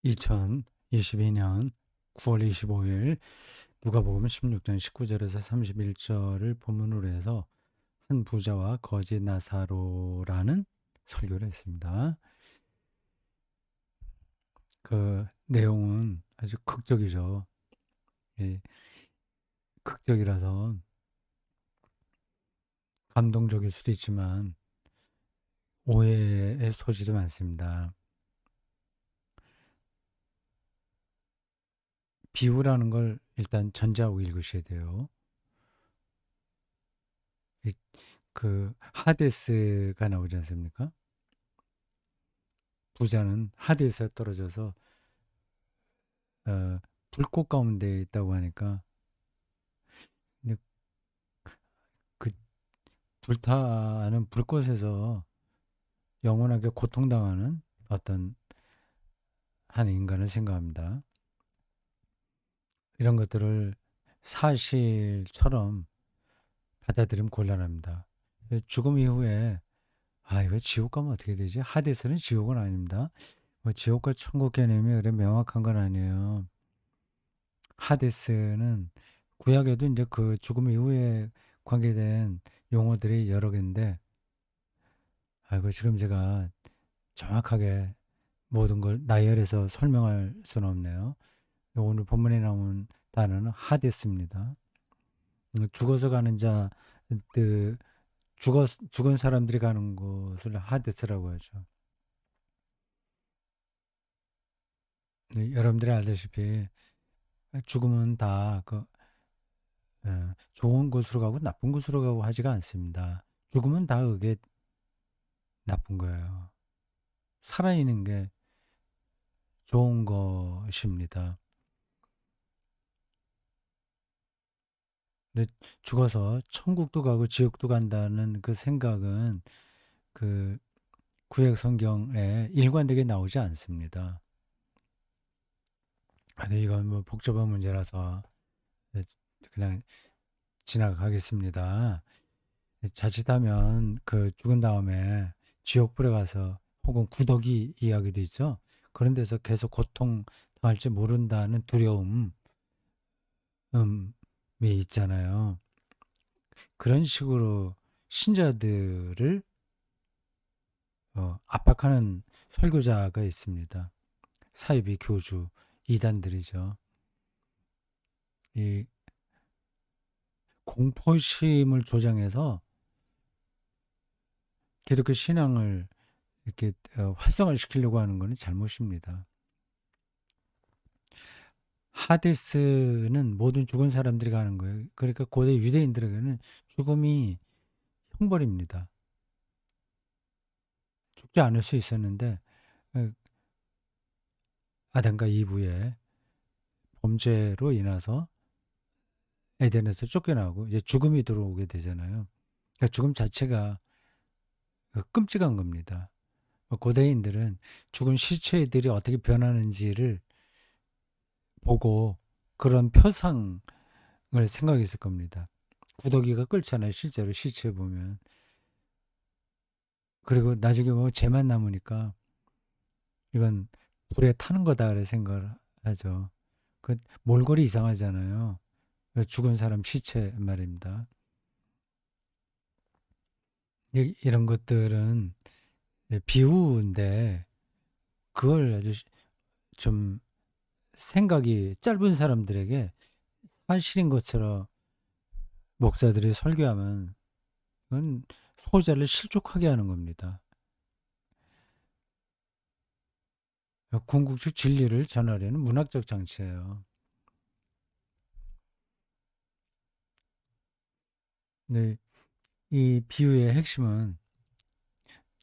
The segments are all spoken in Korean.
2022년 9월 25일 누가복음 16장 19절에서 31절을 본문으로 해서 한 부자와 거지 나사로라는 설교를 했습니다. 그 내용은 아주 극적이죠. 예, 극적이라서 감동적일 수도 있지만 오해의 소지도 많습니다. 비유라는 걸 일단 전제하고 읽으셔야 돼요. 그 하데스가 나오지 않습니까? 부자는 하데스에 떨어져서 어, 불꽃 가운데 있다고 하니까 근데 그 불타는 불꽃에서 영원하게 고통당하는 어떤 한 인간을 생각합니다. 이런 것들을 사실처럼 받아들이면 곤란합니다. 죽음 이후에 이거 지옥 가면 어떻게 되지? 하데스는 지옥은 아닙니다. 뭐 지옥과 천국 개념이 그래 명확한 건 아니에요. 하데스는 구약에도 이제 그 죽음 이후에 관계된 용어들이 여러 개인데 아이고 지금 제가 정확하게 모든 걸 나열해서 설명할 수는 없네요. 오늘 본문에 나온 단어는 하데스입니다. 죽어서 가는 자, 그 죽은 사람들이 가는 곳을 하데스라고 하죠. 여러분들이 알다시피 죽음은 다 좋은 곳으로 가고 나쁜 곳으로 가고 하지가 않습니다. 죽음은 다 그게 나쁜 거예요. 살아있는 게 좋은 것입니다. 근데 죽어서 천국도 가고 지옥도 간다는 그 생각은 그 구약 성경에 일관되게 나오지 않습니다. 근데 이건 뭐 복잡한 문제라서 그냥 지나가겠습니다. 자칫하면 그 죽은 다음에 지옥불에 가서 혹은 구더기 이야기도 있죠. 그런 데서 계속 고통 당할지 모른다는 두려움이 있잖아요. 그런 식으로 신자들을 압박하는 설교자가 있습니다. 사이비 교주 이단들이죠. 이 공포심을 조장해서 기독교 신앙을 이렇게 활성화시키려고 하는 것은 잘못입니다. 하데스는 모든 죽은 사람들이 가는 거예요. 그러니까 고대 유대인들에게는 죽음이 형벌입니다. 죽지 않을 수 있었는데 어, 아담과 이브의 범죄로 인해서 에덴에서 쫓겨나고 이제 죽음이 들어오게 되잖아요. 그러니까 죽음 자체가 끔찍한 겁니다. 고대인들은 죽은 시체들이 어떻게 변하는지를 보고 그런 표상을 생각했을 겁니다. 구더기가 끓잖아요. 실제로 시체 보면. 그리고 나중에 보면 재만 남으니까 이건 불에 타는 거다 그래 생각을 하죠. 그 몰골이 이상하잖아요. 죽은 사람 시체 말입니다. 이런 것들은 비유인데 그걸 아주 좀 생각이 짧은 사람들에게 사실인 것처럼 목사들이 설교하면 그건 소자를 실족하게 하는 겁니다. 궁극적 진리를 전하려는 문학적 장치예요. 네, 이 비유의 핵심은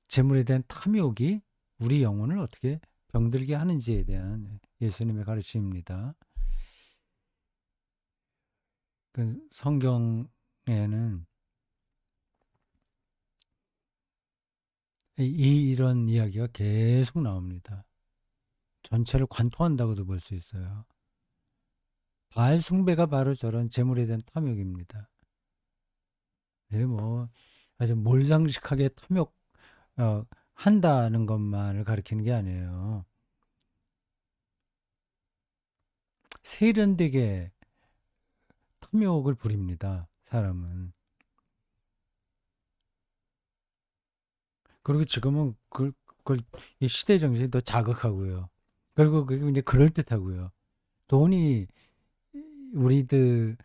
재물에 대한 탐욕이 우리 영혼을 어떻게 병들게 하는지에 대한 예수님의 가르침입니다. 그 성경에는 이런 이야기가 계속 나옵니다. 전체를 관통한다고도 볼 수 있어요. 바알 숭배가 바로 저런 재물에 대한 탐욕입니다. 네, 뭐 아주 몰상식하게 탐욕 한다는 것만을 가리키는 게 아니에요. 세련되게 탐욕을 부립니다. 사람은. 그리고 지금은 그걸 이 시대 정신이 더 자극하고요. 그리고 그게 이제 그럴듯하고요. 돈이 우리들을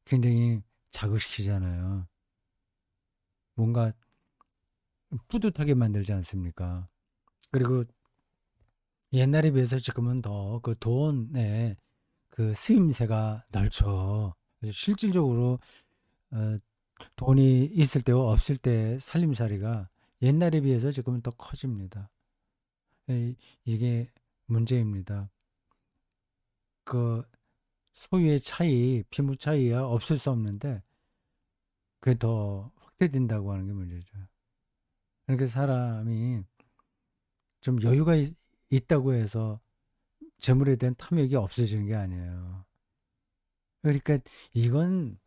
굉장히 자극시키잖아요. 뭔가 뿌듯하게 만들지 않습니까? 그리고 옛날에 비해서 지금은 더 그 돈의 그 쓰임새가 넓죠. 그래서 실질적으로 어, 돈이 있을 때와 없을 때 살림살이가 옛날에 비해서 지금은 더 커집니다. 이게 문제입니다. 그 소유의 차이, 피무 차이야 없을 수 없는데 그게 더 확대된다고 하는 게 문제죠. 그러니까 사람이 좀 여유가 있다고 해서 재물에 대한 탐욕이 없어지는 게 아니에요. 그러니까 이건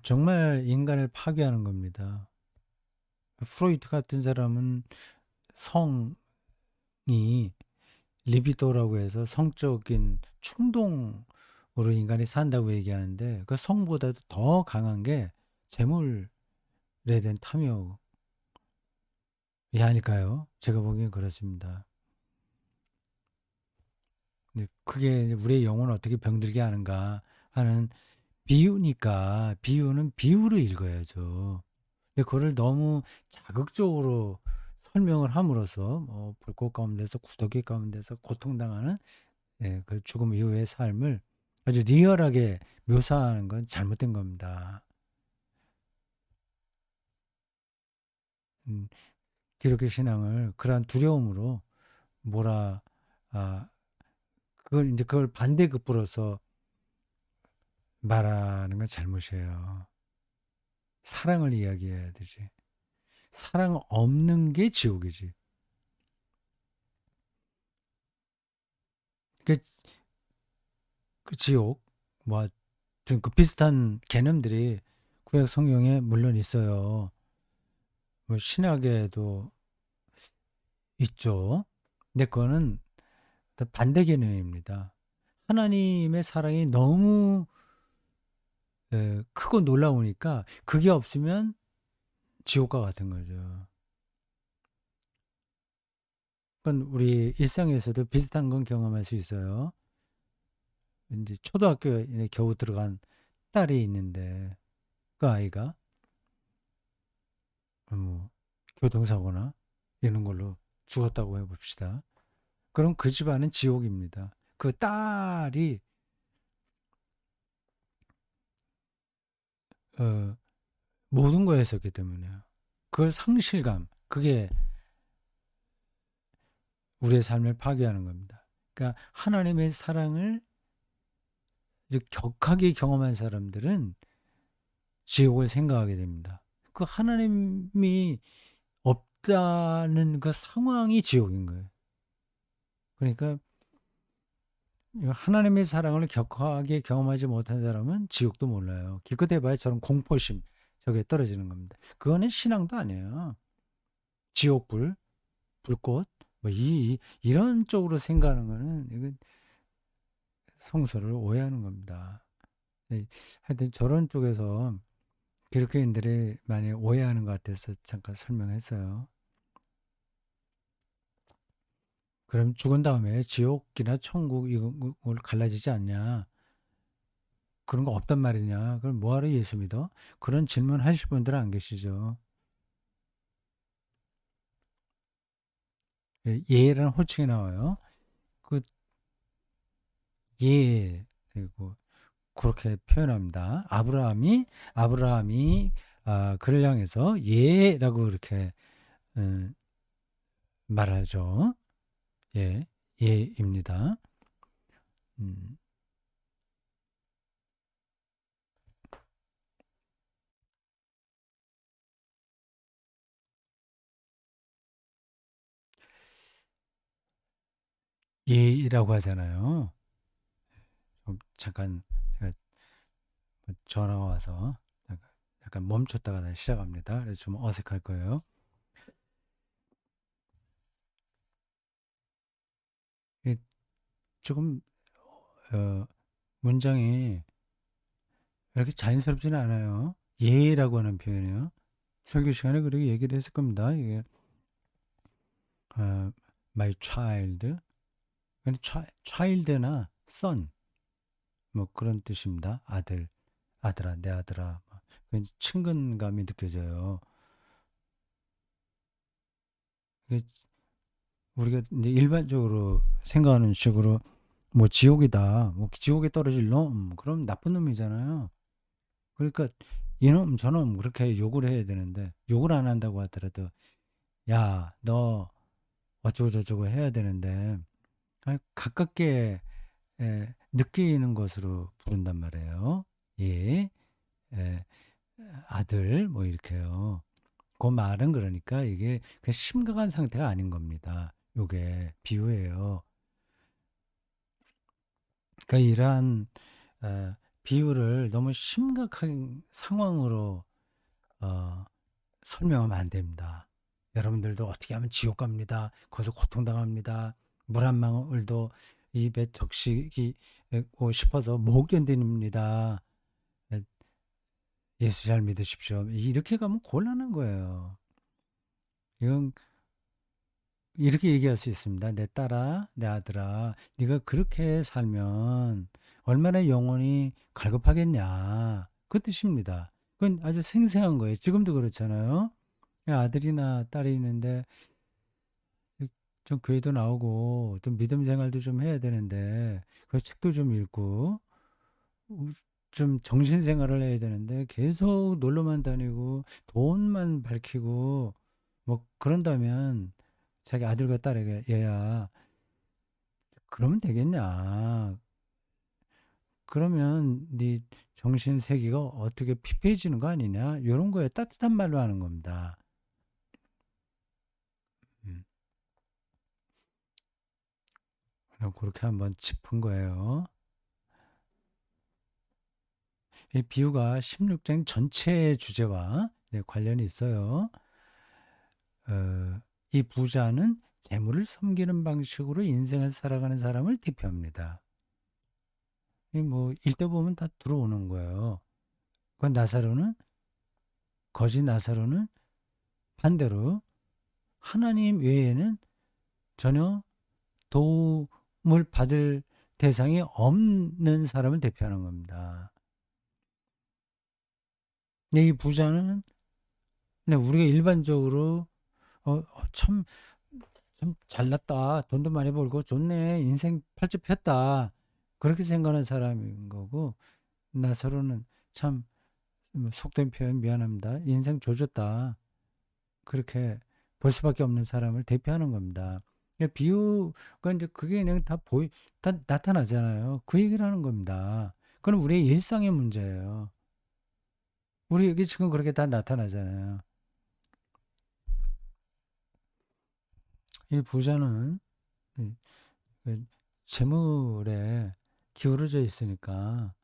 정말 인간을 파괴하는 겁니다. 프로이트 같은 사람은 성이 리비도라고 해서 성적인 충동으로 인간이 산다고 얘기하는데 그 성보다도 더 강한 게 재물에 대한 탐욕이 아닐까요? 제가 보기엔 그렇습니다. 그게 우리의 영혼을 어떻게 병들게 하는가 하는 비유니까 비유는 비유로 읽어야죠. 근데 그거를 너무 자극적으로 설명을 함으로써 뭐 불꽃 가운데서 구더기 가운데서 고통당하는 그 죽음 이후의 삶을 아주 리얼하게 묘사하는 건 잘못된 겁니다. 음, 기독교 신앙을 그러한 두려움으로 몰아 그걸 이제 그걸 반대급부로서 말하는 건 잘못이에요. 사랑을 이야기해야 되지. 사랑 없는 게 지옥이지. 그, 그 지옥 뭐 하여튼 그 비슷한 개념들이 구약 성경에 물론 있어요. 뭐 신약에도 있죠. 근데 그거는 반대 개념입니다. 하나님의 사랑이 너무 크고 놀라우니까 그게 없으면 지옥과 같은 거죠. 그건 우리 일상에서도 비슷한 건 경험할 수 있어요. 이제 초등학교에 겨우 들어간 딸이 있는데 그 아이가 뭐 교통사고나 이런 걸로 죽었다고 해봅시다. 그럼 그 집안은 지옥입니다. 그 딸이 어, 모든 걸 했었기 때문에요. 그 상실감, 그게 우리의 삶을 파괴하는 겁니다. 그러니까 하나님의 사랑을 격하게 경험한 사람들은 지옥을 생각하게 됩니다. 그 하나님이 없다는 그 상황이 지옥인 거예요. 그러니까 하나님의 사랑을 격하게 경험하지 못한 사람은 지옥도 몰라요. 기껏 해봐야 저런 공포심, 저게 떨어지는 겁니다. 그거는 신앙도 아니에요. 지옥불, 불꽃, 뭐 이런 쪽으로 생각하는 거는 이건 성서를 오해하는 겁니다. 하여튼 저런 쪽에서 기독교인들이 많이 오해하는 것 같아서 잠깐 설명했어요. 그럼 죽은 다음에 지옥이나 천국 이걸 갈라지지 않냐? 그런 거 없단 말이냐? 그럼 뭐하러 예수 믿어? 그런 질문 하실 분들은 안 계시죠. 예라는 호칭이 나와요. 그 예, 그리고 그렇게 표현합니다. 아브라함이 그를 향해서 예라고 이렇게 어, 말하죠. 예, 예입니다. 음, 예라고 하잖아요. 잠깐 제가 전화가 와서 약간 멈췄다가 다시 시작합니다. 그래서 좀 어색할 거예요. 조금 어, 문장이 이렇게 자연스럽지는 않아요. 예라고 하는 표현이요. 설교 시간에 그렇게 얘기를 했을 겁니다. 이게 어, my child, 근데 child나 son 뭐 그런 뜻입니다. 아들, 아들아, 내 아들아. 친근감이 느껴져요. 이게 우리가 이제 일반적으로 생각하는 식으로 뭐 지옥이다, 뭐 지옥에 떨어질 놈, 그럼 나쁜 놈이잖아요. 그러니까 이놈 저놈 그렇게 욕을 해야 되는데 욕을 안 한다고 하더라도 야, 너 어쩌고 저쩌고 해야 되는데 가깝게 느끼는 것으로 부른단 말이에요. 예, 예, 아들 뭐 이렇게요. 그 말은 그러니까 이게 그 심각한 상태가 아닌 겁니다. 요게 비유예요. 그러니까 이러한 비유를 너무 심각한 상황으로 어, 설명하면 안 됩니다. 여러분들도 어떻게 하면 지옥 갑니다. 거기서 고통당합니다. 물 한 방울도 입에 적시고 싶어서 못 견딥니다. 예수 잘 믿으십시오. 이렇게 가면 곤란한 거예요. 이건 이렇게 얘기할 수 있습니다. 내 딸아, 내 아들아, 네가 그렇게 살면 얼마나 영혼이 갈급하겠냐. 그 뜻입니다. 그건 아주 생생한 거예요. 지금도 그렇잖아요. 아들이나 딸이 있는데 좀 교회도 나오고 또 믿음 생활도 좀 해야 되는데 그 책도 좀 읽고 좀 정신 생활을 해야 되는데 계속 놀러만 다니고 돈만 밝히고 뭐 그런다면 자기 아들과 딸에게 얘야 그러면 되겠냐. 그러면 네 정신 세계가 어떻게 피폐해지는 거 아니냐. 이런 거에 따뜻한 말로 하는 겁니다. 음, 그럼 그렇게 한번 짚은 거예요. 이 비유가 16장 전체 주제와 관련이 있어요. 이 부자는 재물을 섬기는 방식으로 인생을 살아가는 사람을 대표합니다. 뭐 읽다 보면 다 들어오는 거예요. 그 나사로는 거짓 나사로는 반대로 하나님 외에는 전혀 도움을 받을 대상이 없는 사람을 대표하는 겁니다. 이 부자는 우리가 일반적으로 참, 참 잘났다. 돈도 많이 벌고 좋네. 인생 팔찌 폈다. 그렇게 생각하는 사람인 거고 나사로는 참 속된 표현 미안합니다. 인생 조졌다. 그렇게 볼 수밖에 없는 사람을 대표하는 겁니다. 비유가 이제 그게 그냥 다 나타나잖아요. 그 얘기를 하는 겁니다. 그건 우리의 일상의 문제예요. 우리에게 지금 그렇게 다 나타나잖아요. 이 부자는 그 재물에 기울어져 있으니까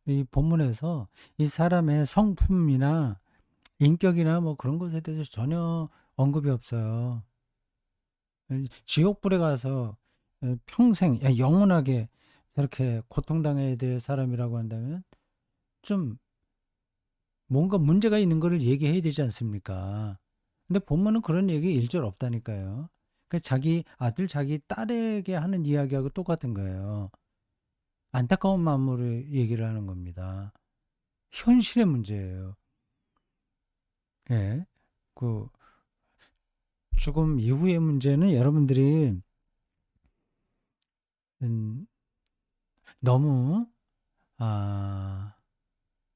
이 본문에서 이 사람의 성품이나 인격이나 뭐 그런 것에 대해서 전혀 언급이 없어요. 지옥불에 가서 평생 영원하게 저렇게 고통당해야 될 사람이라고 한다면 좀 뭔가 문제가 있는 거를 얘기해야 되지 않습니까? 근데 본문은 그런 얘기 일절 없다니까요. 그 자기 아들, 자기 딸에게 하는 이야기하고 똑같은 거예요. 안타까운 마음으로 얘기를 하는 겁니다. 현실의 문제예요. 예. 그 죽음 이후의 문제는 여러분들이 음, 너무 아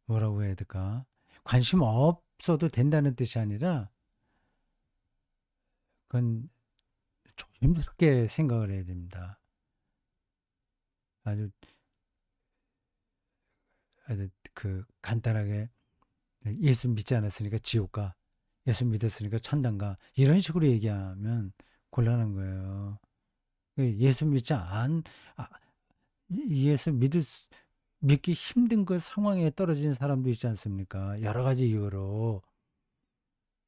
뭐라고 해야 될까? 관심 없어도 된다는 뜻이 아니라 그건 조심스럽게 생각을 해야 됩니다. 아주 아주 그 간단하게 예수 믿지 않았으니까 지옥 가. 예수 믿었으니까 천당 가. 이런 식으로 얘기하면 곤란한 거예요. 예수 믿지 않 아, 예수 믿기 힘든 그 상황에 떨어진 사람도 있지 않습니까? 여러 가지 이유로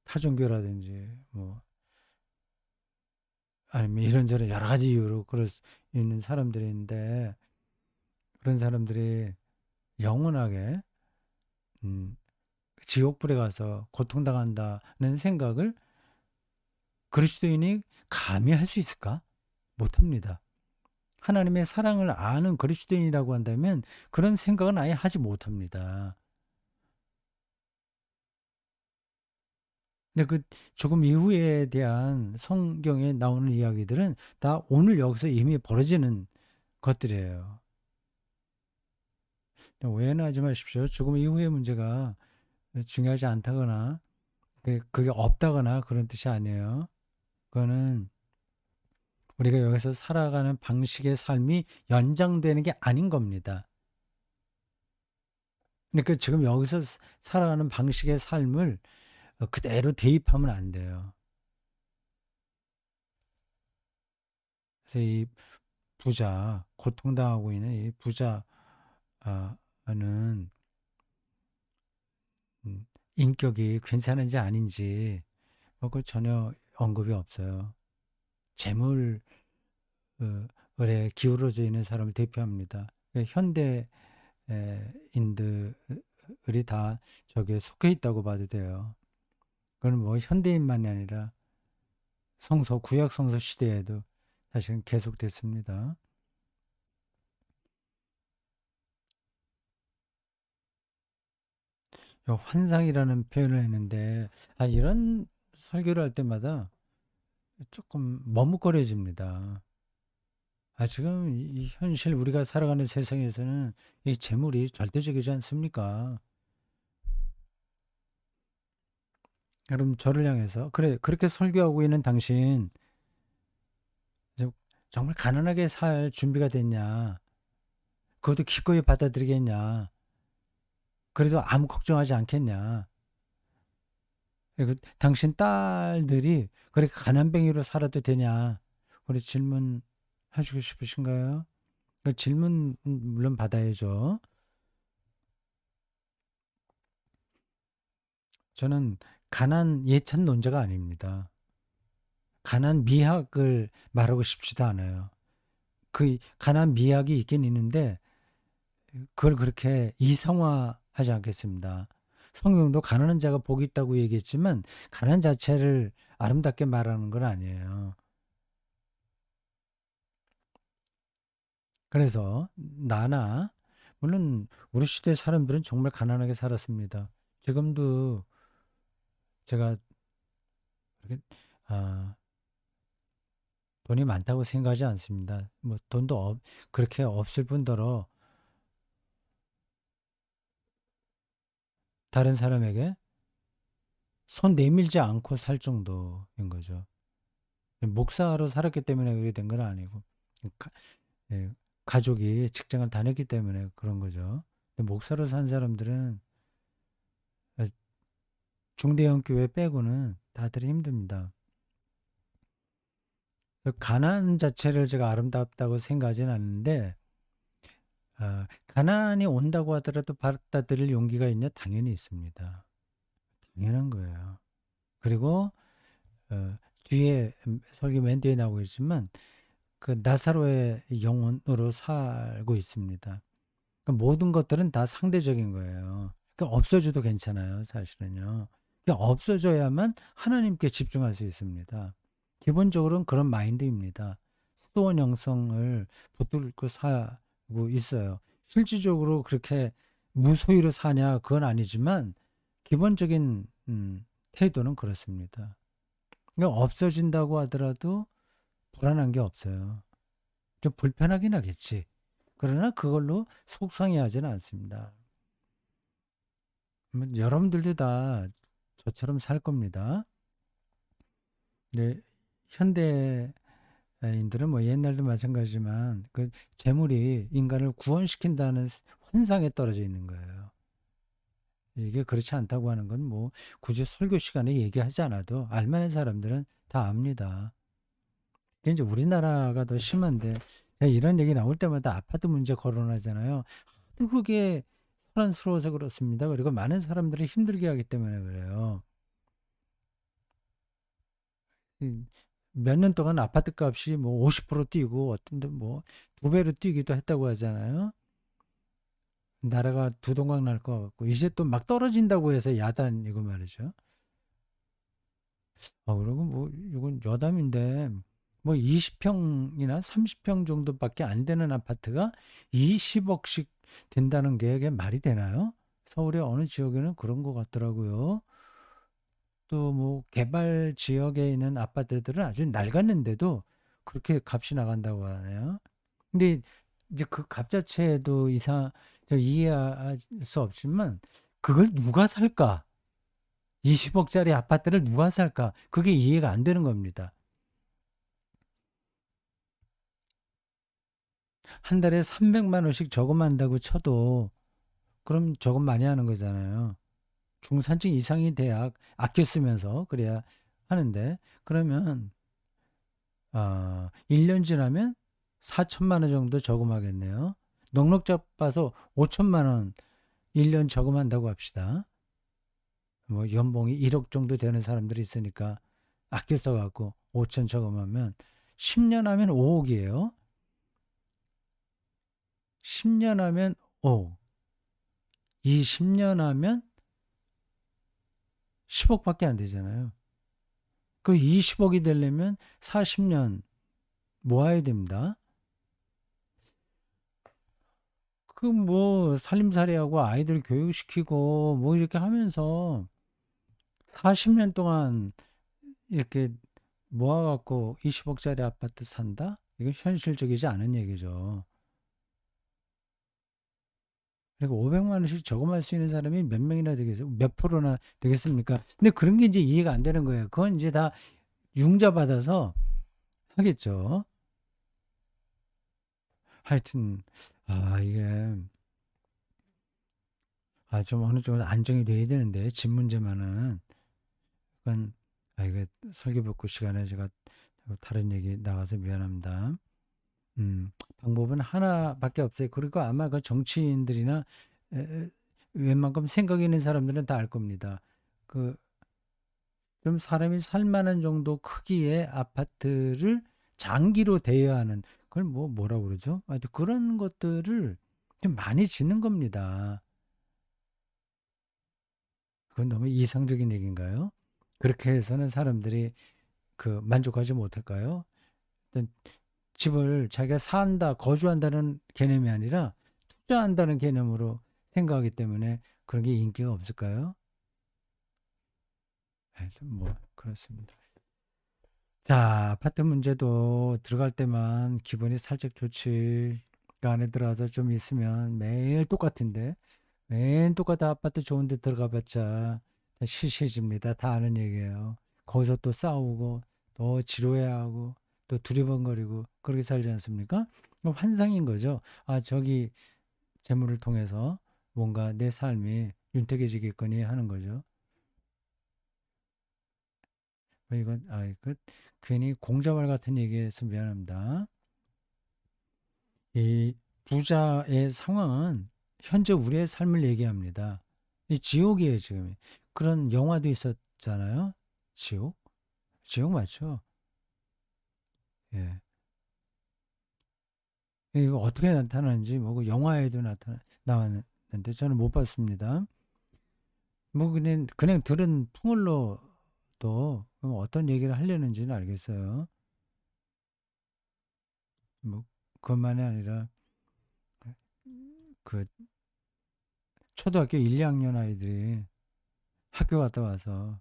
타종교라든지 뭐 아니면 이런저런 여러 가지 이유로 그럴 수 있는 사람들인데, 그런 사람들이 영원하게 음, 지옥불에 가서 고통당한다는 생각을 그리스도인이 감히 할 수 있을까? 못합니다. 하나님의 사랑을 아는 그리스도인이라고 한다면 그런 생각은 아예 하지 못합니다. 근데 그 죽음 이후에 대한 성경에 나오는 이야기들은 다 오늘 여기서 이미 벌어지는 것들이에요. 오해는 하지 마십시오. 죽음 이후의 문제가 중요하지 않다거나 그게 없다거나 그런 뜻이 아니에요. 그거는 우리가 여기서 살아가는 방식의 삶이 연장되는 게 아닌 겁니다. 그러니까 지금 여기서 살아가는 방식의 삶을 그대로 대입하면 안 돼요. 그래서 이 부자, 고통당하고 있는 이 부자는 인격이 괜찮은지 아닌지 그 전혀 언급이 없어요. 재물에 기울어져 있는 사람을 대표합니다. 현대인들이 다 저기에 속해 있다고 봐도 돼요. 그건 뭐 현대인만이 아니라 구약 성서 시대에도 사실은 계속됐습니다. 환상이라는 표현을 했는데, 이런 설교를 할 때마다 조금 머뭇거려집니다. 지금 이 현실 우리가 살아가는 세상에서는 이 재물이 절대적이지 않습니까? 그럼 저를 향해서, 그래, 그렇게 설교하고 있는 당신, 정말 가난하게 살 준비가 됐냐? 그것도 기꺼이 받아들이겠냐? 그래도 아무 걱정하지 않겠냐? 그리고 당신 딸들이 그렇게 가난뱅이로 살아도 되냐? 우리 질문 하시고 싶으신가요? 그 질문 물론 받아야죠. 저는 가난 예찬론자가 아닙니다. 가난 미학을 말하고 싶지도 않아요. 그 가난 미학이 있긴 있는데 그걸 그렇게 이상화하지 않겠습니다. 성경도 가난한 자가 복이 있다고 얘기했지만 가난 자체를 아름답게 말하는 건 아니에요. 그래서 나나 물론 우리 시대 사람들은 정말 가난하게 살았습니다. 지금도 제가 그렇게 아, 돈이 많다고 생각하지 않습니다. 뭐 돈도 그렇게 없을 뿐더러 다른 사람에게 손 내밀지 않고 살 정도인 거죠. 목사로 살았기 때문에 그게 된 건 아니고 가, 예, 가족이 직장을 다녔기 때문에 그런 거죠. 근데 목사로 산 사람들은 중대형 교회 빼고는 다들 힘듭니다. 가난 자체를 제가 아름답다고 생각하지는 않는데 가난이 온다고 하더라도 받아들일 용기가 있냐? 당연히 있습니다. 당연한 거예요. 그리고 뒤에 설교 맨 뒤에 나오고 있지만 그 나사로의 영혼으로 살고 있습니다. 그러니까 모든 것들은 다 상대적인 거예요. 그러니까 없어져도 괜찮아요, 사실은요. 그러니까 없어져야만 하나님께 집중할 수 있습니다. 기본적으로는 그런 마인드입니다. 수도원 영성을 붙들고 살고 있어요. 실질적으로 그렇게 무소유로 사냐, 그건 아니지만 기본적인 태도는 그렇습니다. 그러니까 없어진다고 하더라도 불안한 게 없어요. 좀 불편하긴 하겠지. 그러나 그걸로 속상해하지는 않습니다. 여러분들도 다 저처럼 살 겁니다. 네, 현대인들은 뭐 옛날도 마찬가지지만 그 재물이 인간을 구원시킨다는 환상에 떨어져 있는 거예요. 이게 그렇지 않다고 하는 건 뭐 굳이 설교 시간에 얘기하지 않아도 알만한 사람들은 다 압니다. 이제 우리나라가 더 심한데 이런 얘기 나올 때마다 아파트 문제 거론하잖아요. 또 그게 소란스러워서 그렇습니다. 그리고 많은 사람들이 힘들게 하기 때문에 그래요. 몇 년 동안 아파트 값이 뭐 50% 뛰고 어떤 데 뭐 두 배로 뛰기도 했다고 하잖아요. 나라가 두 동강 날 것 같고 이제 또 막 떨어진다고 해서 야단이고 말이죠. 그리고 뭐 이건 여담인데 뭐 20평이나 30평 정도밖에 안 되는 아파트가 20억씩 된다는 게 이게 말이 되나요? 서울의 어느 지역에는 그런 것 같더라고요. 또 뭐 개발 지역에 있는 아파트들은 아주 낡았는데도 그렇게 값이 나간다고 하네요. 근데 이제 그 값 자체도 이해할 수 없지만 그걸 누가 살까? 20억짜리 아파트를 누가 살까? 그게 이해가 안 되는 겁니다. 한 달에 300만 원씩 저금한다고 쳐도 그럼 저금 많이 하는 거잖아요. 중산층 이상이 돼야 아껴 쓰면서 그래야 하는데 그러면 1년 지나면 4천만 원 정도 저금하겠네요. 넉넉 잡아서 5천만 원 1년 저금한다고 합시다. 뭐 연봉이 1억 정도 되는 사람들이 있으니까 아껴 써갖고 5천 저금하면 10년 하면 5억이에요. 10년 하면 5억. 이 10년 하면 10억밖에 안 되잖아요. 그 20억이 되려면 40년 모아야 됩니다. 그 뭐 살림살이하고 아이들 교육시키고 뭐 이렇게 하면서 40년 동안 이렇게 모아갖고 20억짜리 아파트 산다? 이건 현실적이지 않은 얘기죠. 그리고 500만 원씩 저금할 수 있는 사람이 몇 명이나 되겠어요? 몇 프로나 되겠습니까? 근데 그런 게 이제 이해가 안 되는 거예요. 그건 이제 다 융자 받아서 하겠죠. 하여튼 이게 좀 어느 정도 안정이 돼야 되는데 집 문제만은 그건 이게 설계복구 시간에 제가 다른 얘기 나가서 미안합니다. 방법은 하나밖에 없어요. 그리고 아마 그 정치인들이나 웬만큼 생각 있는 사람들은 다 알 겁니다. 그 좀 사람이 살 만한 정도 크기의 아파트를 장기로 대여하는 그걸 뭐라고 그러죠? 하여튼 그런 것들을 좀 많이 짓는 겁니다. 그건 너무 이상적인 얘기인가요? 그렇게 해서는 사람들이 만족하지 못할까요? 일단 집을 자기가 산다, 거주한다는 개념이 아니라 투자한다는 개념으로 생각하기 때문에 그런 게 인기가 없을까요? 하여튼 뭐 그렇습니다. 자, 아파트 문제도 들어갈 때만 기분이 살짝 좋지. 그 안에 들어가서 좀 있으면 매일 똑같은데, 매일 똑같은 아파트 좋은 데 들어가 봤자 다 시시해집니다. 다 아는 얘기예요. 거기서 또 싸우고, 또 지루해야 하고, 또 두리번거리고, 그렇게 살지 않습니까? 그럼 환상인 거죠. 저기 재물을 통해서 뭔가 내 삶이 윤택해지겠거니 하는 거죠. 이건, 괜히 공자말 같은 얘기해서 미안합니다. 이 부자의 상황은 현재 우리의 삶을 얘기합니다. 이 지옥이에요, 지금. 그런 영화도 있었잖아요. 지옥? 지옥 맞죠? 예. 이거 어떻게 나타나는지 뭐 영화에도 나왔는데 저는 못 봤습니다. 뭐 그냥 들은 풍월로도 어떤 얘기를 하려는지는 알겠어요. 뭐 그것만이 아니라 그 초등학교 1, 2학년 아이들이 학교 갔다 와서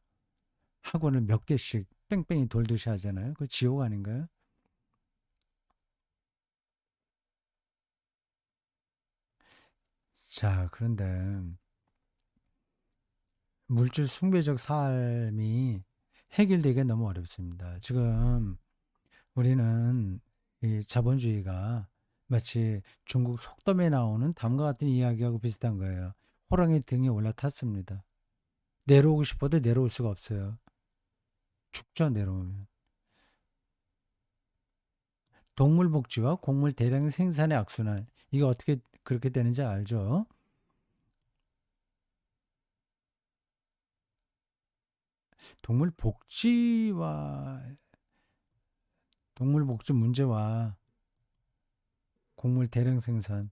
학원을 몇 개씩 뺑뺑이 돌듯이 하잖아요. 그 지옥 아닌가요? 자, 그런데 물질 숭배적 삶이 해결되기가 너무 어렵습니다. 지금 우리는 이 자본주의가 마치 중국 속담에 나오는 다음과 같은 이야기하고 비슷한 거예요. 호랑이 등에 올라탔습니다. 내려오고 싶어도 내려올 수가 없어요. 죽죠, 내려오면. 동물 복지와 곡물 대량 생산의 악순환. 이게 어떻게 그렇게 되는지 알죠? 동물 복지와 동물 복지 문제와 곡물 대량 생산,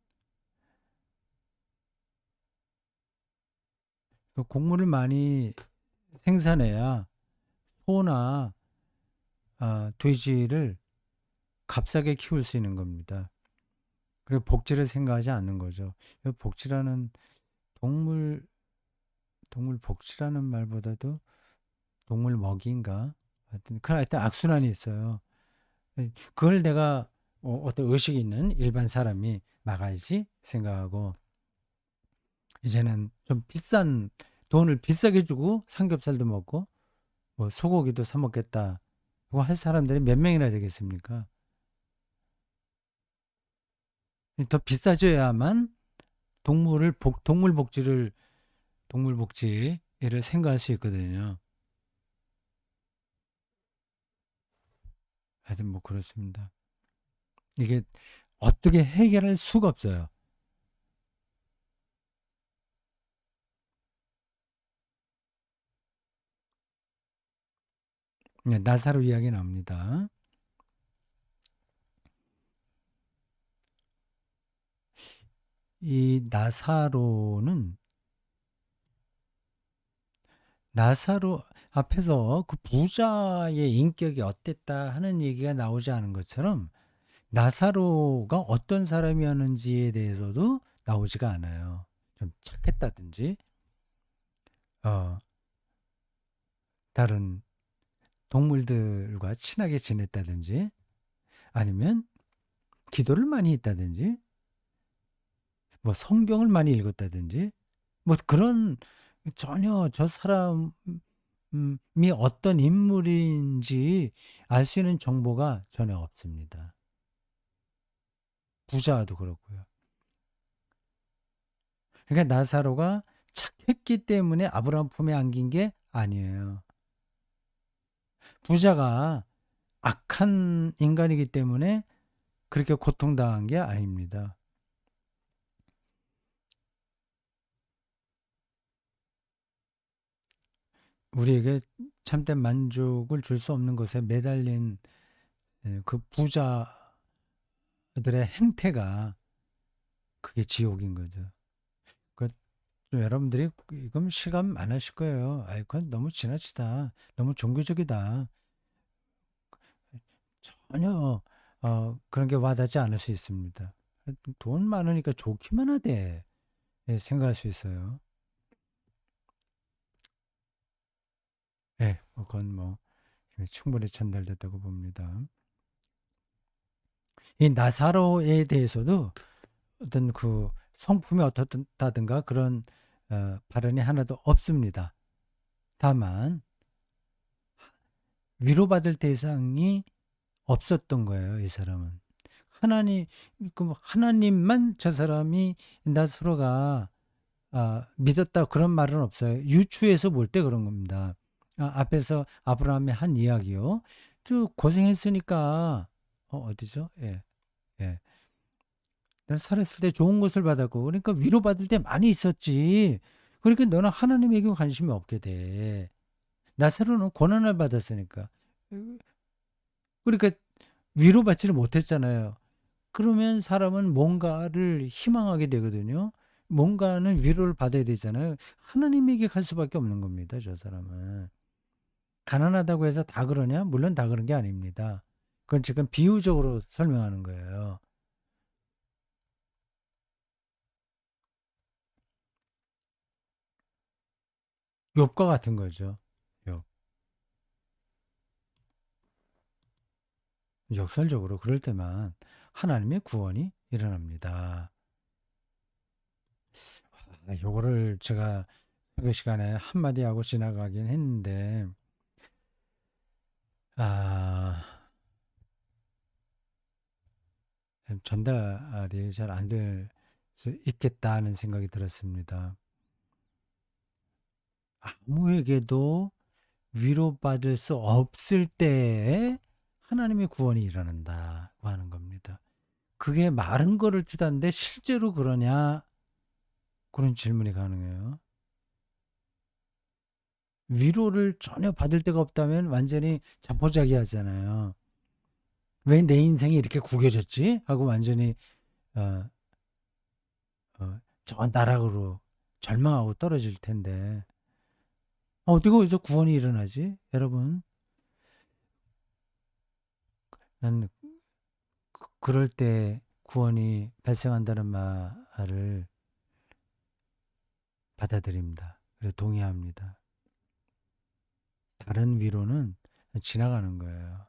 그 곡물을 많이 생산해야 소나 돼지를 값싸게 키울 수 있는 겁니다. 그리고 복지를 생각하지 않는 거죠. 복지라는 동물 동물 복지라는 말보다도 동물 먹이인가? 하여튼 악순환이 있어요. 그걸 내가 어떤 의식이 있는 일반 사람이 막아야지 생각하고 이제는 좀 비싼 돈을 비싸게 주고 삼겹살도 먹고 뭐 소고기도 사 먹겠다. 그거 할 사람들이 몇 명이나 되겠습니까? 더 비싸져야만 동물 복지를 생각할 수 있거든요. 하여튼 뭐 그렇습니다. 이게 어떻게 해결할 수가 없어요. 네, 나사로 이야기 나옵니다. 이 나사로 앞에서 그 부자의 인격이 어땠다 하는 얘기가 나오지 않은 것처럼 나사로가 어떤 사람이었는지에 대해서도 나오지가 않아요. 좀 착했다든지, 어, 다른 동물들과 친하게 지냈다든지, 아니면 기도를 많이 했다든지, 뭐 성경을 많이 읽었다든지, 뭐 그런 전혀 저 사람이 어떤 인물인지 알 수 있는 정보가 전혀 없습니다. 부자도 그렇고요. 그러니까 나사로가 착했기 때문에 아브라함 품에 안긴 게 아니에요. 부자가 악한 인간이기 때문에 그렇게 고통당한 게 아닙니다. 우리에게 참된 만족을 줄 수 없는 것에 매달린 그 부자들의 행태가 그게 지옥인 거죠. 그 여러분들이 이건 실감 안 하실 거예요. 아이, 그건 너무 지나치다. 너무 종교적이다. 전혀 그런 게 와닿지 않을 수 있습니다. 돈 많으니까 좋기만 하대 생각할 수 있어요. 예, 그건 뭐 충분히 전달됐다고 봅니다. 이 나사로에 대해서도 어떤 그 성품이 어떻다든가 그런 발언이 하나도 없습니다. 다만 위로받을 대상이 없었던 거예요, 이 사람은. 하나님, 하나님만 저 사람이 나사로가 믿었다 그런 말은 없어요. 유추해서 볼 때 그런 겁니다. 앞에서 아브라함이 한 이야기요. 쭉 고생했으니까 어디죠? 예, 예. 난 살았을 때 좋은 것을 받았고, 그러니까 위로받을 때 많이 있었지. 그러니까 너는 하나님에게 관심이 없게 돼. 나사로는 고난을 받았으니까. 그러니까 위로받지를 못했잖아요. 그러면 사람은 뭔가를 희망하게 되거든요. 뭔가는 위로를 받아야 되잖아요. 하나님에게 갈 수밖에 없는 겁니다. 저 사람은. 가난하다고 해서 다 그러냐? 물론 다 그런 게 아닙니다. 그건 지금 비유적으로 설명하는 거예요. 욥과 같은 거죠. 욥. 역설적으로 그럴 때만 하나님의 구원이 일어납니다. 요거를 제가 그 시간에 한마디 하고 지나가긴 했는데, 아, 전달이 잘 안 될 수 있겠다는 생각이 들었습니다. 아무에게도 위로받을 수 없을 때에 하나님의 구원이 일어난다고 하는 겁니다. 그게 마른 거를 뜻하는데 실제로 그러냐? 그런 질문이 가능해요. 위로를 전혀 받을 데가 없다면 완전히 자포자기하잖아요. 왜 내 인생이 이렇게 구겨졌지? 하고 완전히 어, 저 나락으로 절망하고 떨어질 텐데 어떻게 거기서 구원이 일어나지? 여러분, 난 그럴 때 구원이 발생한다는 말을 받아들입니다. 그리고 동의합니다. 다른 위로는 지나가는 거예요.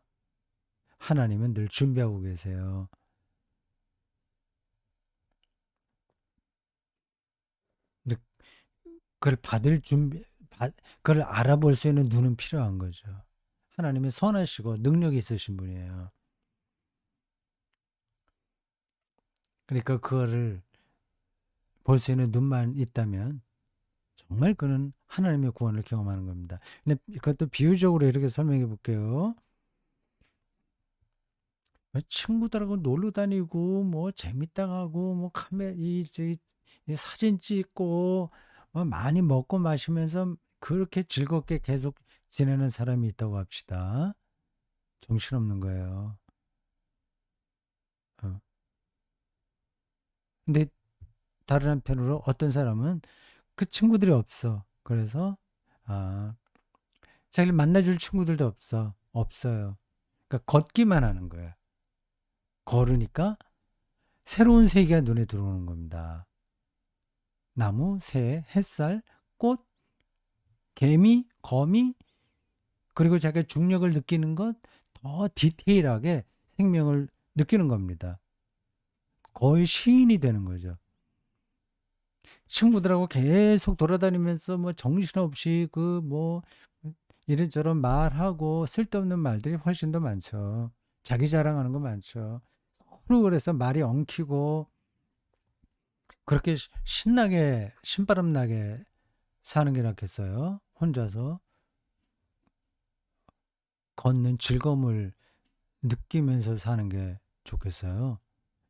하나님은 늘 준비하고 계세요. 근데 그걸 받을 준비, 그걸 알아볼 수 있는 눈은 필요한 거죠. 하나님은 선하시고 능력이 있으신 분이에요. 그러니까 그거를 볼 수 있는 눈만 있다면 정말 그는 하나님의 구원을 경험하는 겁니다. 근데 그것도 비유적으로 이렇게 설명해 볼게요. 친구들하고 놀러 다니고 뭐 재밌다 하고 뭐 이 사진 찍고 뭐 많이 먹고 마시면서 그렇게 즐겁게 계속 지내는 사람이 있다고 합시다. 정신없는 거예요. 어. 근데 다른 한편으로 어떤 사람은 그 친구들이 없어. 그래서 아, 자기를 만나줄 친구들도 없어. 없어요. 그러니까 걷기만 하는 거예요. 걸으니까 새로운 세계가 눈에 들어오는 겁니다. 나무, 새, 햇살, 꽃, 개미, 거미, 그리고 자기가 중력을 느끼는 것, 더 디테일하게 생명을 느끼는 겁니다. 거의 시인이 되는 거죠. 친구들하고 계속 돌아다니면서 뭐 정신없이 그 뭐 이런저런 말하고 쓸데없는 말들이 훨씬 더 많죠. 자기 자랑하는 거 많죠. 서로 그래서 말이 엉키고 그렇게 신나게 신바람 나게 사는 게 낫겠어요. 혼자서 걷는 즐거움을 느끼면서 사는 게 좋겠어요.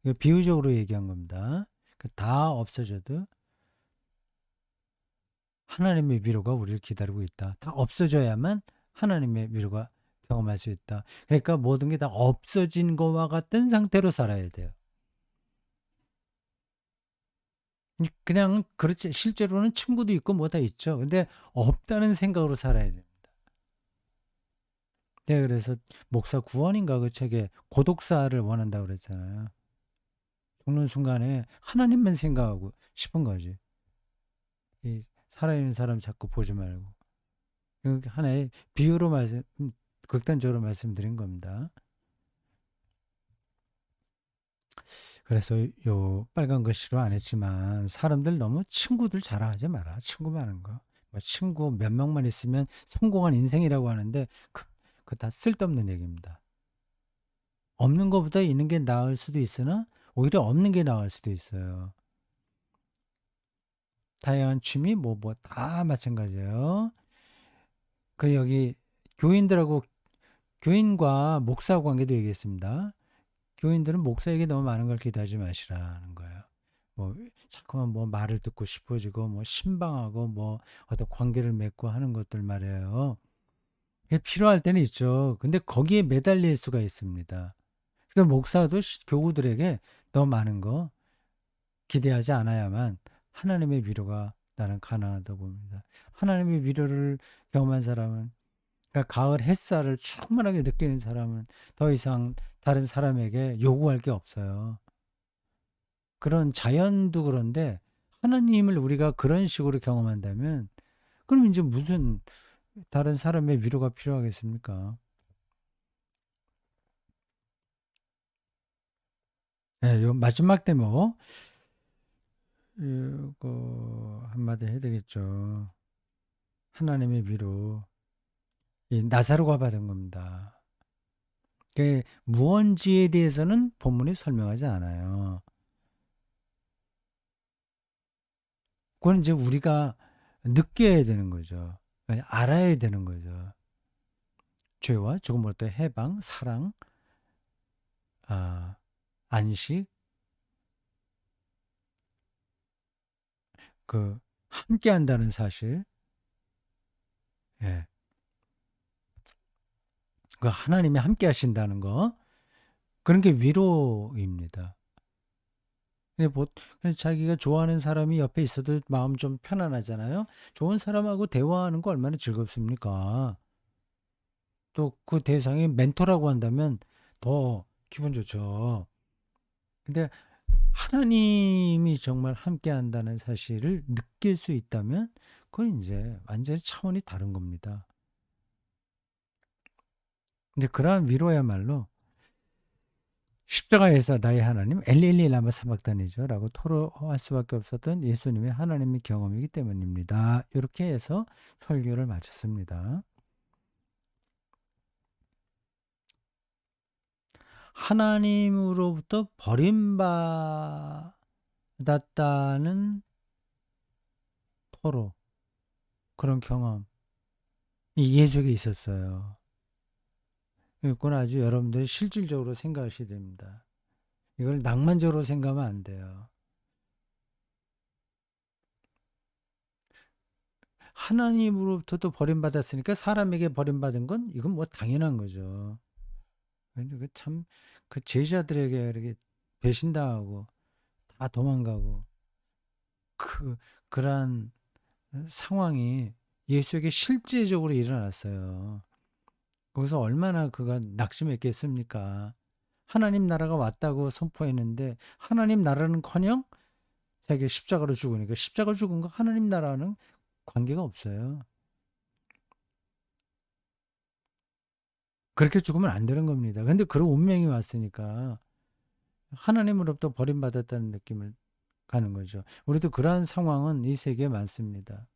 이거 비유적으로 얘기한 겁니다. 다 없어져도 하나님의 위로가 우리를 기다리고 있다. 다 없어져야만 하나님의 위로가 경험할 수 있다. 그러니까 모든 게 다 없어진 것과 같은 상태로 살아야 돼요. 그냥 그렇지 실제로는 친구도 있고 뭐 다 있죠. 근데 없다는 생각으로 살아야 돼요. 네, 그래서 목사 구원인가 그 책에 고독사를 원한다고 그랬잖아요. 죽는 순간에 하나님만 생각하고 싶은 거지. 이 살아있는 사람 자꾸 보지 말고. 이거 하나의 비유로 극단적으로 말씀드린 겁니다. 그래서 요 빨간 글씨로 안 했지만 사람들 너무 친구들 자랑하지 마라. 친구 많은 거. 뭐 친구 몇 명만 있으면 성공한 인생이라고 하는데 그 다 쓸데없는 얘기입니다. 없는 것보다 있는 게 나을 수도 있으나 오히려 없는 게 나을 수도 있어요. 다양한 취미 뭐 다 마찬가지예요. 그 여기 교인들하고 교인과 목사 관계도 얘기했습니다. 교인들은 목사에게 너무 많은 걸 기대하지 마시라는 거예요. 뭐 자꾸만 뭐 말을 듣고 싶어지고 뭐 신방하고 뭐 어떤 관계를 맺고 하는 것들 말이에요. 그게 필요할 때는 있죠. 근데 거기에 매달릴 수가 있습니다. 그래서 목사도 교우들에게 너무 많은 거 기대하지 않아야만 하나님의 위로가 나는 가능하다고 봅니다. 하나님의 위로를 경험한 사람은 그러니까 가을 햇살을 충분하게 느끼는 사람은 더 이상 다른 사람에게 요구할 게 없어요. 그런 자연도 그런데 하나님을 우리가 그런 식으로 경험한다면 그럼 이제 무슨 다른 사람의 위로가 필요하겠습니까? 네, 요 마지막 대목 이거 한마디 해야 되겠죠. 하나님의 위로 이 나사로가 받은 겁니다. 그 무언지에 대해서는 본문이 설명하지 않아요. 그건 이제 우리가 느껴야 되는 거죠. 알아야 되는 거죠. 죄와 죽음으로부터 해방, 사랑, 아, 안식, 그 함께 한다는 사실, 예. 그 하나님이 함께 하신다는 거, 그런 게 위로입니다. 그래서 자기가 좋아하는 사람이 옆에 있어도 마음 좀 편안하잖아요. 좋은 사람하고 대화하는 거 얼마나 즐겁습니까? 또 그 대상이 멘토라고 한다면 더 기분 좋죠. 근데 하나님이 정말 함께 한다는 사실을 느낄 수 있다면 그건 이제 완전히 차원이 다른 겁니다. 근데 그러한 위로야말로 십자가에서 나의 하나님 엘리엘리 라마 사박단이죠 라고 토로할 수밖에 없었던 예수님의 하나님의 경험이기 때문입니다. 이렇게 해서 설교를 마쳤습니다. 하나님으로부터 버림받았다는 토로, 그런 경험이 예수에게 있었어요. 이건 아주 여러분들이 실질적으로 생각하셔야 됩니다. 이걸 낭만적으로 생각하면 안 돼요. 하나님으로부터도 버림받았으니까 사람에게 버림받은 건 이건 뭐 당연한 거죠. 근데 그 제자들에게 이렇게 배신당하고 다 도망가고 그 그러한 상황이 예수에게 실제적으로 일어났어요. 거기서 얼마나 그가 낙심했겠습니까? 하나님 나라가 왔다고 선포했는데 하나님 나라는커녕 자기 십자가로 죽으니까 십자가 죽은 거 하나님 나라는 관계가 없어요. 그렇게 죽으면 안 되는 겁니다. 근데 그런 운명이 왔으니까 하나님으로부터 버림받았다는 느낌을 가는 거죠. 우리도 그러한 상황은 이 세계에 많습니다.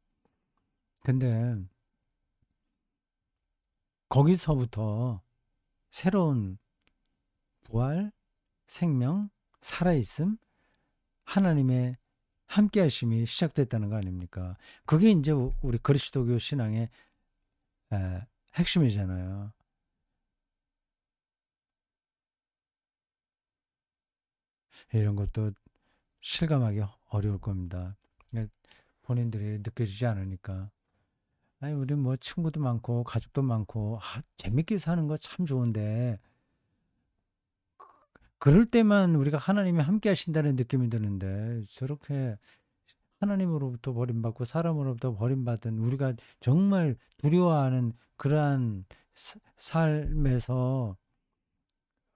근데 거기서부터 새로운 부활, 생명, 살아있음, 하나님의 함께 하심이 시작됐다는 거 아닙니까? 그게 이제 우리 그리스도교 신앙의 핵심이잖아요. 이런 것도 실감하기 어려울 겁니다. 본인들이 느껴지지 않으니까. 아니, 우리 뭐 친구도 많고 가족도 많고 재밌게 사는 거 참 좋은데 그럴 때만 우리가 하나님이 함께 하신다는 느낌이 드는데 저렇게 하나님으로부터 버림받고 사람으로부터 버림받은 우리가 정말 두려워하는 그러한 삶에서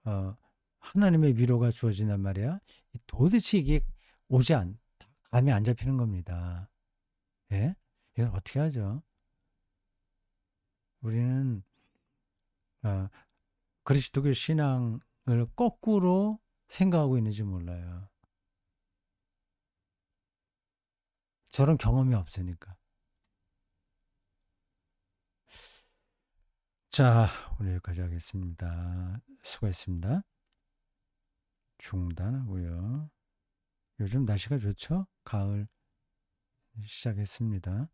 어, 하나님의 위로가 주어진단 말이야. 도대체 이게 오지 않, 감이 안 잡히는 겁니다. 예? 이걸 어떻게 하죠? 우리는 어, 그리스도교 신앙을 거꾸로 생각하고 있는지 몰라요. 저런 경험이 없으니까. 자, 오늘 여기까지 하겠습니다. 수고했습니다. 중단하고요. 요즘 날씨가 좋죠? 가을 시작했습니다.